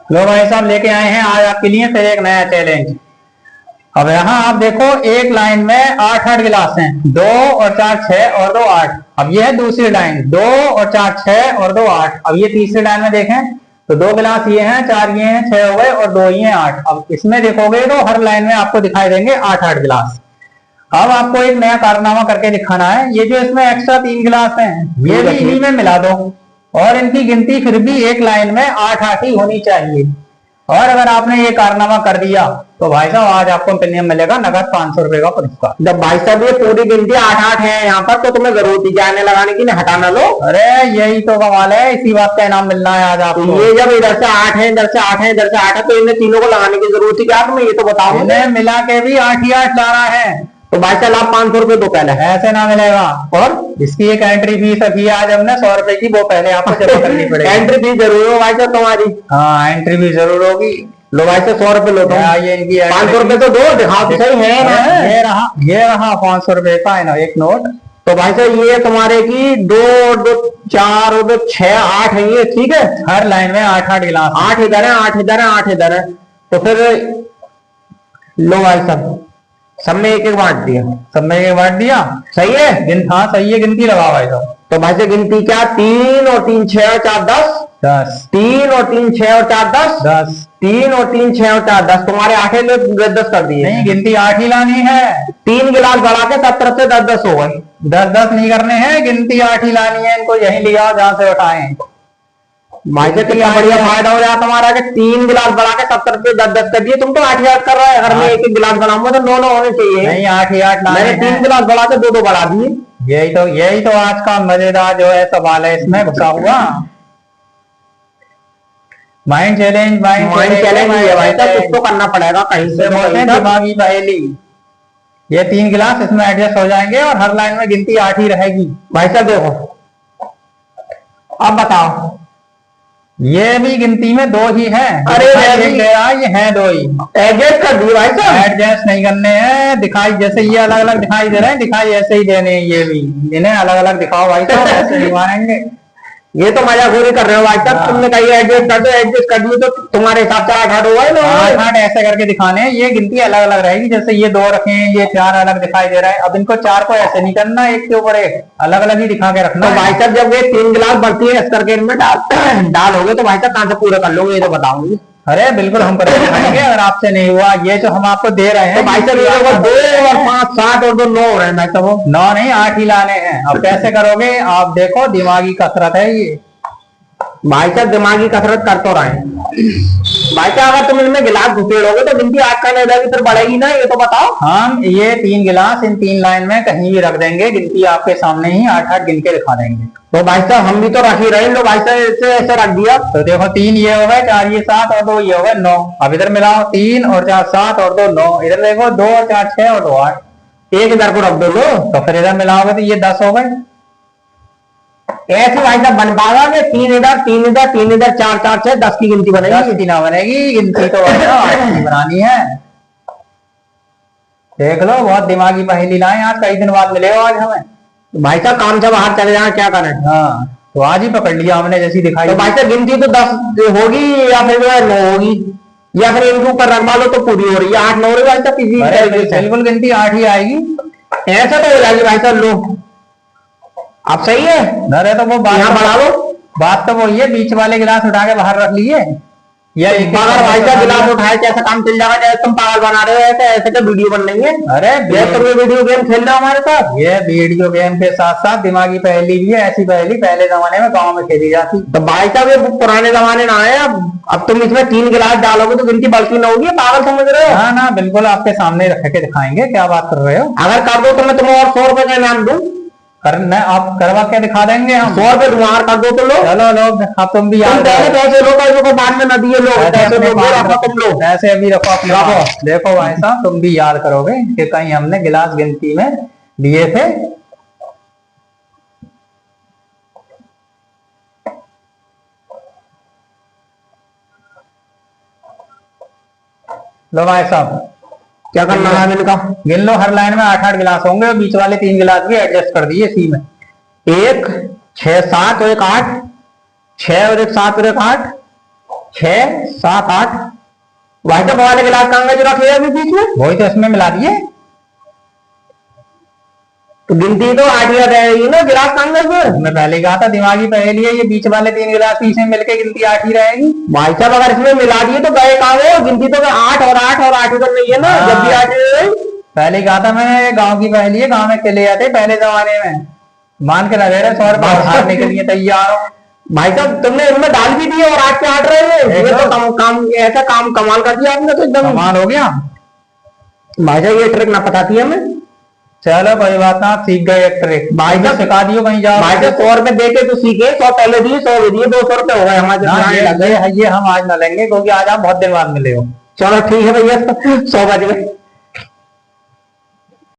लो भाई साहब लेके आए हैं आज आपके लिए फिर एक नया चैलेंज। अब यहाँ आप देखो एक लाइन में 8-8 गिलास हैं, 2 और 4 6 और 2 8। अब ये है दूसरी लाइन, 2 और 4 6 और 2 8। अब ये तीसरी लाइन में देखें तो 2 गिलास ये हैं, 4 ये हैं, 6 हो गए और 2 ये हैं 8। अब इसमें देखोगे तो हर लाइन में आपको दिखाई देंगे 8-8 गिलास। अब आपको एक नया कारनामा करके दिखाना है। ये जो इसमें एक्स्ट्रा 3 गिलास हैं ये भी इन्हीं में मिला दो और इनकी गिनती फिर भी एक लाइन में 8-8 ही होनी चाहिए। और अगर आपने ये कारनामा कर दिया तो भाई साहब आज आपको प्रीमियम मिलेगा नगद 500 रुपए का पुरस्कार। जब भाई साहब ये पूरी गिनती 8-8 है यहाँ पर तो तुम्हें जरूरत ही जाने लगाने की नहीं, हटाना लो। अरे यही तो कमाल है, इसी बात का इनाम मिलना है आज आपको। ये जब इधर से 8 है, इधर से 8 है, इधर से 8 है तो इन्हें तीनों को लगाने की जरूरत ही क्या, तुम्हें ये तो बताओ। इन्हें मिला के भी 8 ही 8 ला रहा है तो भाई साहब आप 500 रुपए दो पहले। ऐसे ना मिलेगा। और इसकी एक एंट्री फीस रखी है आज हमने 100 रुपए की, वो पहले आपको जमा करनी पड़ेगी। एंट्री फीस जरूर हो भाई साहब तुम्हारी। हाँ एंट्री फीस जरूर होगी। लो भाई साहब 100 रुपए लो तो ये इनकी 500 रुपए तो दो, दिखाओ तो सही है ना। ये रहा 500 रुपए का है ना एक नोट। तो भाई साहब ये तुम्हारे की 2 और 2 4 और 2 6 8 है ये, ठीक है। हर लाइन में 8-8 गिलास, 8 इधर है, 8 इधर है, 8 इधर है। तो फिर लो भाई साहब सब में एक एक बांट दिया। सब में एक बांट दिया, सही है। हाँ सही है, गिनती लगाओ भाई साहब। तो भाई से गिनती क्या, 3 और 3 6 और 4 10 10, 3 और 3 6 और 4 10 10, 3 और 3 6 और 4 10। तुम्हारे 8 10 10 कर दिए। नहीं गिनती 8 ही लानी है। 3 गिलास बढ़ा के सब तरफ से 10 10 हो गए। 10 10 नहीं करने हैं, गिनती 8 ही लानी है। इनको यही लिया जहां से उठाए। भाई से कितना बढ़िया फायदा हो रहा है तुम्हारा कि 3 गिलास बढ़ा के सब तरफ से 10 10 कर दिए। तुम तो 8 ही 8 कर रहे हैं, घर में एक एक गिलास बनाऊंगा तो 9 9 होने चाहिए। नहीं 8 ही 8 मैंने 3 गिलास बढ़ा के 2 2 बढ़ा दिए। यही तो आज का मजेदार जो है सवाल है इसमें घुसा हुआ। माइंड चैलेंज, माइंड चैलेंज है भाई साहब, कुछ तो करना पड़ेगा कहीं से। दिमागी पहेली। ये 3 गिलास इसमें एडजस्ट हो जाएंगे और हर लाइन में गिनती 8 ही रहेगी। भाई साहब देखो अब बताओ, ये भी गिनती में 2 ही है। अरे ये है 2 ही। एडजस्ट कर दिए भाई साहब। एडजस्ट नहीं करने हैं, दिखाई जैसे ये अलग अलग दिखाई दे रहे हैं, दिखाई ऐसे ही देने हैं। ये भी इन्हें अलग अलग दिखाओ भाई साहब, ऐसे दिखाएंगे। ये तो मजाक कर रहे हो भाई साहब। तुमने कही एडजस्ट कर दो, एडजस्ट कर दिए तो तुम्हारे हिसाब से 8 8 हुआ है ना। 8 8 ऐसे करके दिखाने हैं। ये गिनती अलग अलग रहेगी, जैसे ये 2 रखे हैं, ये 4 अलग दिखाई दे रहा है। अब इनको 4 को ऐसे नहीं करना, एक के ऊपर एक अलग अलग ही दिखा के रखना। तो भाई साहब जब ये 3 गिलास बढ़ती है इस करके इनमें डालोगे तो भाई साहब कहां से पूरा कर लोगे, ये तो बताओगे। अरे बिल्कुल हम कर दिखाएंगे अगर आपसे नहीं हुआ। ये जो हम आपको दे रहे हैं तो भाई साहब ये 2 और 5 7 और 2 9 हो रहे हैं भाई साहब। 9 नहीं 8 ही लाने हैं। अब कैसे करोगे आप देखो, दिमागी कसरत है ये। भाई साहब दिमागी कसरत कर तो रहे हैं भाई साहब। अगर तुम इनमें गिलास घुसेड़ोगे तो गिनती 8 का नहीं रहेगी, फिर बढ़ेगी ना, ये तो बताओ। हम ये 3 गिलास इन 3 लाइन में कहीं भी रख देंगे, गिनती आपके सामने ही 8 8 गिन के दिखा देंगे। तो भाई साहब हम भी तो रख ही रहे हैं। लो भाई साहब ऐसे रख दिया तो देखो 3 ये हो गए, 4 ये 7 और 2 ये हो गए 9। अब इधर मिलाओ 3 और 4 7 और 2 9। इधर देखो 2 और 4 6 और 2 8। एक इधर को रख दो लो। तो फिर इधर मिलाओगे तो ये 10 हो गए। ऐसे भाई साहब बन पाओगे 3 इधर 3 इधर 3 इधर 4 4 6 10 की गिनती बनेगी। 10 की ना बनेगी, गिनती तो 8 की बनानी है। देख लो बहुत दिमागी पहेली लाए आज, कई दिन बाद मिले हो आज हमें। भाई साहब काम से बाहर चले जाए क्या करें। हाँ तो आज ही पकड़ लिया हमने जैसी दिखाई। तो भाई साहब गिनती तो 10 होगी या फिर 9 होगी या फिर इनके ऊपर रखवा लो तो पूरी हो रही है। 8 9 हो रही है भाई साहब किसी बिल्कुल गिनती 8 ही आएगी। ऐसा तो हो जाएगी भाई साहब। लो अब सही है ना रहे तो वो यहाँ बढ़ा लो। बात तो वो ये बीच वाले गिलास उठा के बाहर रख लिए या पागल भाई साहब गिलास उठाए कैसा काम चल जाएगा। जैसे तुम पागल बना रहे हो ऐसे ऐसे क्या वीडियो बन रही है। अरे तुम ये वीडियो गेम खेल रहे हो हमारे साथ। ये वीडियो गेम के साथ साथ दिमागी पहेली भी है। ऐसी पहेली पहले जमाने में गांव में खेली जाती। तो भाई साहब ये पुराने जमाने ना है। अब तुम इसमें 3 गिलास डालोगे तो गिनती बढ़ती ना होगी, पागल समझ रहे हो। हाँ ना बिल्कुल आपके सामने रख के दिखाएंगे, क्या बात कर रहे हो। अगर कर दो तो मैं तुम्हें और 100 रुपए का इनाम दूं। करना आप करवा के दिखा देंगे हम। 100 रुपए तुम्हार कर दो तो लो। चलो लोग अब तुम भी याद पैसे लो, पैसे को बाद में न दिए लो। तुम लो पैसे अभी रखो अपने पास। देखो भाई साहब तुम भी याद करोगे कि कहीं हमने गिलास गिनती में लिए थे। लो भाई साहब क्या करना है इनका, गिन लो। हर लाइन में 8 8 गिलास होंगे और बीच वाले 3 गिलास भी एडजस्ट कर दिए इसी में। 1 6 7 और 1 8 6 और 1 7 और 1 8 6 7 8 भाई साहब वाले गिलास कहाँ जो रखे हैं अभी बीच में? वही तो इसमें मिला दिए। तो गिनती तो 8 याद रहेगी ना, गिलास कहाँ फिर? मैं पहले कहा था दिमागी पहेली है, ये बीच वाले 3 गिलास बीच में मिलके गिनती 8 ही रहेगी। भाई साहब अगर इसमें मिला दिए तो गए कहाँ हो? गिनती तो 8 और 8 और 8 तो नहीं है ना, हाँ। जब भी 8 पहले कहा था मैंने, ये गांव की पहेली है, गांव में चले जाते पहले जमाने में। मान के रहे 100 रुपए हारने के लिए तैयार हो। भाई साहब तुमने इनमें डाल भी दिए और 8 के 8 रहे हैं, ये तो काम ऐसा काम कमाल कर दिया आपने तो एकदम। कमाल हो गया। भाई साहब ये ट्रिक ना पताती हमें। चलो कोई बात ना, आप सीख गए एक ट्रिक। भाई साहब सिखा दियो कहीं जाओ। भाई साहब 100 रुपए दे के तो सीखे, 100 पहले दिए 100 भी दिए, 200 रुपए हो गए हमारे ना, लग गए। ये हम आज ना लेंगे क्योंकि आज आप बहुत दिन बाद मिले हो। चलो ठीक है भैया 100 बज गए।